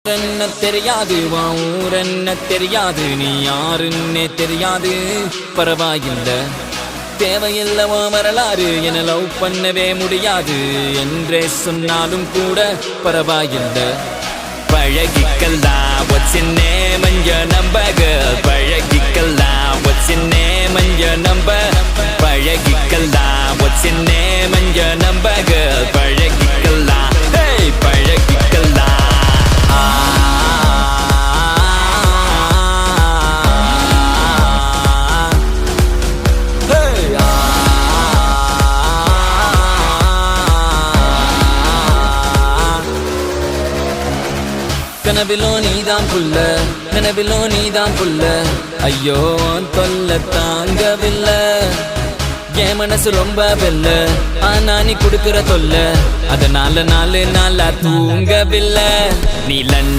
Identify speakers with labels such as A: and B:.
A: என்ன தெரியாது ஊர் என்ன தெரியாது நீ யாருன்னே தெரியாது பரவாயில்ல தேவையில்லவோ வரலாறு என லவ் பண்ணவே முடியாது என்றே சொன்னாலும் கூட பரவாயில்ல பழகிக்கலாம் what's your name and your number girl பழகிக்கலாம் what's your name and your number பழகிக்கலாம் what's your name and your number girl பழகிக்கலாம் hey பழகிக்கலாம் கனவிலோ நீதான் புள்ள கனவிலோ நீதான் புள்ள ஐயோ தொல்ல தாங்கவில்லை என் மனசு ரொம்ப வெல்ல ஆனா நீ கொடுக்கிற தொல்ல அதனால நாலு நாளா தூங்கவில்லை நீ